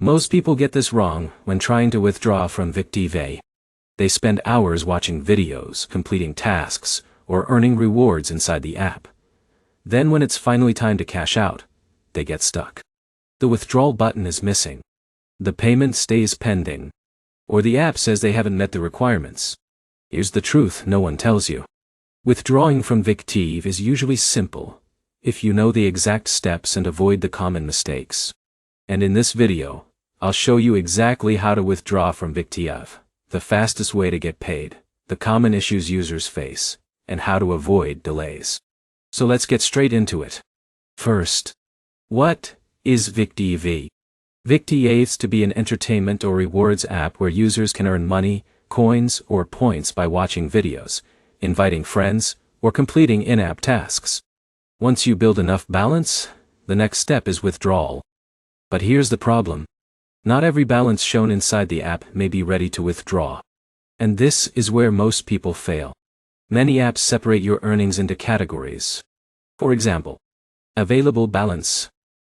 Most people get this wrong when trying to withdraw from VIKTV. They spend hours watching videos, completing tasks, or earning rewards inside the app. Then when it's finally time to cash out, they get stuck. The withdrawal button is missing. The payment stays pending. Or the app says they haven't met the requirements. Here's the truth no one tells you. Withdrawing from VIKTV is usually simple, if you know the exact steps and avoid the common mistakes. And in this video, I'll show you exactly how to withdraw from VIKTV, the fastest way to get paid, the common issues users face, and how to avoid delays. So let's get straight into it. First, what is VIKTV? VIKTV aims to be an entertainment or rewards app where users can earn money, coins, or points by watching videos, inviting friends, or completing in-app tasks. Once you build enough balance, the next step is withdrawal. But here's the problem. Not every balance shown inside the app may be ready to withdraw. And this is where most people fail. Many apps separate your earnings into categories. For example, available balance,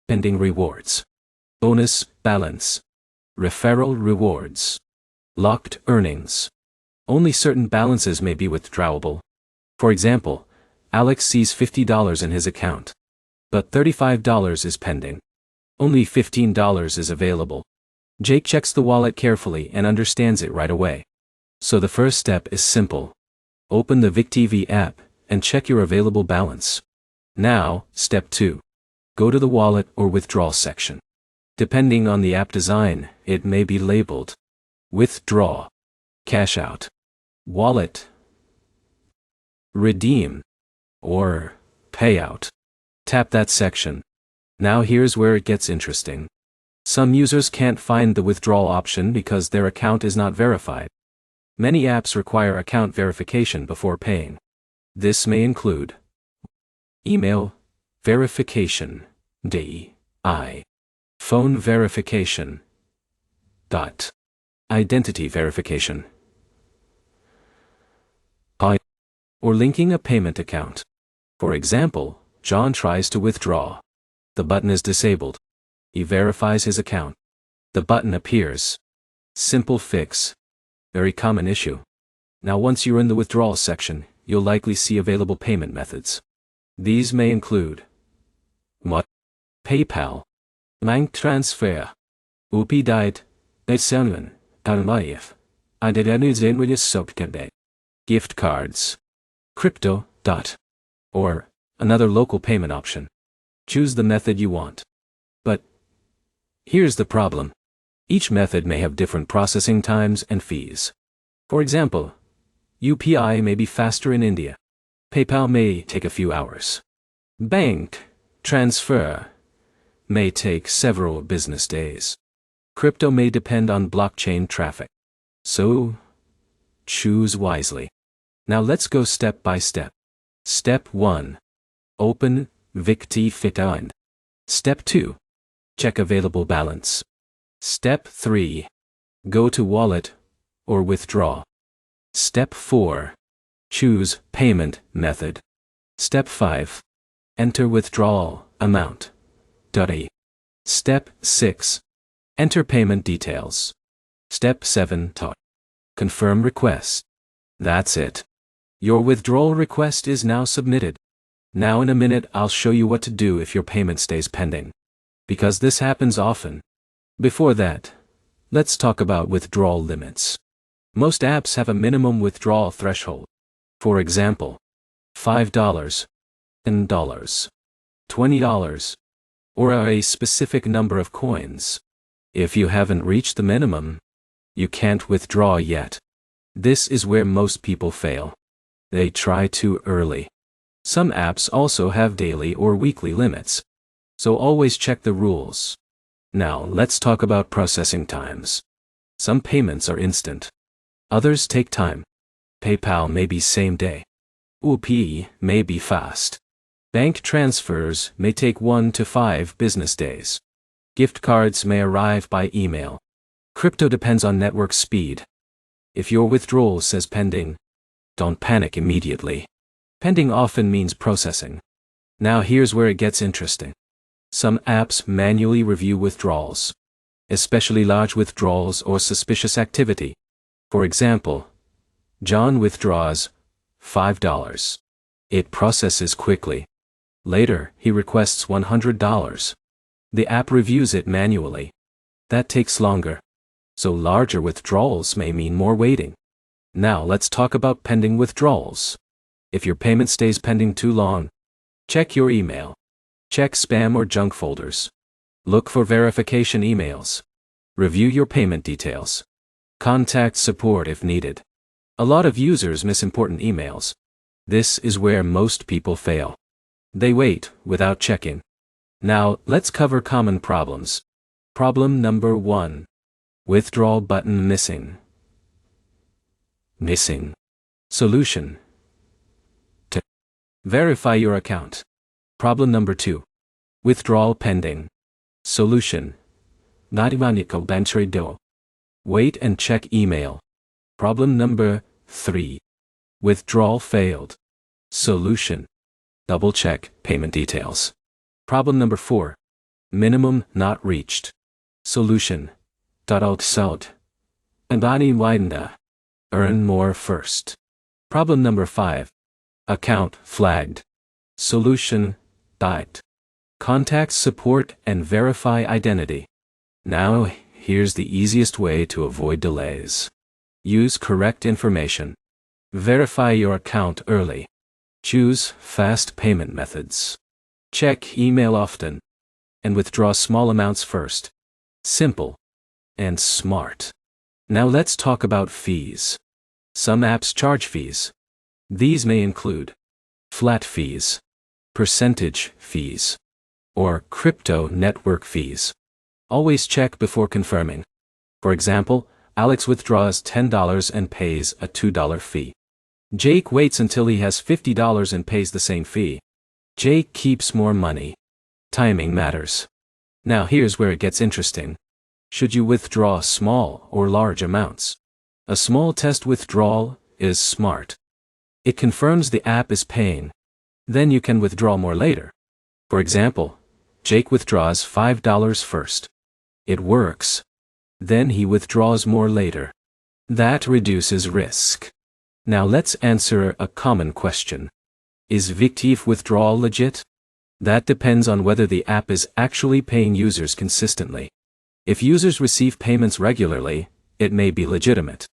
pending rewards, bonus balance, referral rewards, locked earnings. Only certain balances may be withdrawable. For example, Alex sees $50 in his account, but $35 is pending. Only $15 is available. Jake checks the wallet carefully and understands it right away. So the first step is simple. Open the VIKTV app and check your available balance. Now, step 2. Go to the wallet or withdrawal section. Depending on the app design, it may be labeled withdraw, cash out, wallet, redeem, or payout. Tap that section. Now here's where it gets interesting. Some users can't find the withdrawal option because their account is not verified. Many apps require account verification before paying. This may include email verification, DI, phone verification, identity verification, or linking a payment account. For example, John tries to withdraw. The button is disabled. He verifies his account. The button appears. Simple fix. Very common issue. Now once you're in the withdrawal section, you'll likely see available payment methods. These may include PayPal, bank transfer, UPI, gift cards, crypto, or another local payment option. Choose the method you want. But here's the problem. Each method may have different processing times and fees. For example, UPI may be faster in India. PayPal may take a few hours. Bank transfer may take several business days. Crypto may depend on blockchain traffic. So, choose wisely. Now let's go step by step. Step 1. Open VIKTV. Step 2. Check available balance. Step 3. Go to wallet or withdraw. Step 4. Choose payment method. Step 5. Enter withdrawal amount. Step 6. Enter payment details. Step 7. Confirm request. That's it. Your withdrawal request is now submitted. Now in a minute I'll show you what to do if your payment stays pending. Because this happens often. Before that, let's talk about withdrawal limits. Most apps have a minimum withdrawal threshold. For example, $5, $10, $20, or a specific number of coins. If you haven't reached the minimum, you can't withdraw yet. This is where most people fail. They try too early. Some apps also have daily or weekly limits. So always check the rules. Now let's talk about processing times. Some payments are instant. Others take time. PayPal may be same day. UPI may be fast. Bank transfers may take 1 to 5 business days. Gift cards may arrive by email. Crypto depends on network speed. If your withdrawal says pending, don't panic immediately. Pending often means processing. Now here's where it gets interesting. Some apps manually review withdrawals. especially large withdrawals or suspicious activity. For example, John withdraws $5. It processes quickly. Later, he requests $100. The app reviews it manually. That takes longer. So larger withdrawals may mean more waiting. Now let's talk about pending withdrawals. If your payment stays pending too long, check your email. Check spam or junk folders. Look for verification emails. Review your payment details. Contact support if needed. A lot of users miss important emails. This is where most people fail. They wait without checking. Now, let's cover common problems. Problem number 1. Withdrawal button missing. Missing. Solution. Verify your account. Problem number 2. Withdrawal pending. Solution. Wait and check email. Problem number 3. Withdrawal failed. Solution. Double check payment details. Problem number 4. Minimum not reached. Solution. Earn more first. Problem number 5. Account flagged. Solution. Contact support and verify identity. Now, here's the easiest way to avoid delays. Use correct information. Verify your account early. Choose fast payment methods. Check email often. And withdraw small amounts first. Simple and smart. Now let's talk about fees. Some apps charge fees. These may include flat fees, percentage fees, or crypto network fees. Always check before confirming. For example, Alex withdraws $10 and pays a $2 fee. Jake waits until he has $50 and pays the same fee. Jake keeps more money. Timing matters. Now here's where it gets interesting. Should you withdraw small or large amounts? A small test withdrawal is smart. It confirms the app is paying. Then you can withdraw more later. For example, Jake withdraws $5 first. It works. Then he withdraws more later. That reduces risk. Now let's answer a common question. Is VIKTV Withdrawal legit? That depends on whether the app is actually paying users consistently. If users receive payments regularly, it may be legitimate.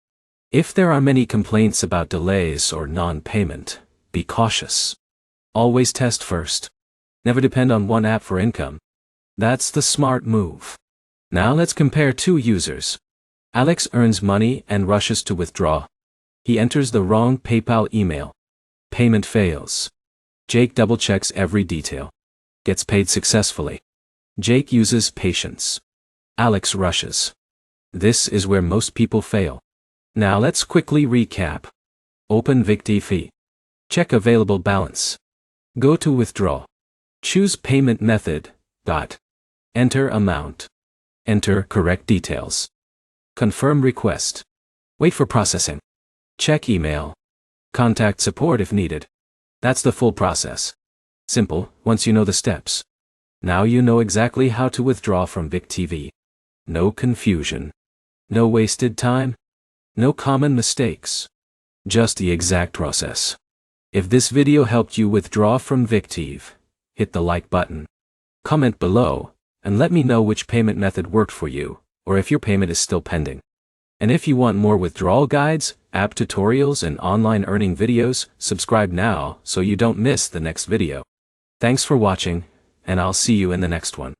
If there are many complaints about delays or non-payment, be cautious. Always test first. Never depend on one app for income. That's the smart move. Now let's compare two users. Alex earns money and rushes to withdraw. He enters the wrong PayPal email. Payment fails. Jake double-checks every detail. Gets paid successfully. Jake uses patience. Alex rushes. This is where most people fail. Now let's quickly recap. Open VIKTV. Check available balance. Go to withdraw. Choose payment method. Enter amount. Enter correct details. Confirm request. Wait for processing. Check email. Contact support if needed. That's the full process. Simple, once you know the steps. Now you know exactly how to withdraw from VIKTV. No confusion. No wasted time. No common mistakes. Just the exact process. If this video helped you withdraw from VIKTV, hit the like button. Comment below, and let me know which payment method worked for you, or if your payment is still pending. And if you want more withdrawal guides, app tutorials, and online earning videos, subscribe now so you don't miss the next video. Thanks for watching, and I'll see you in the next one.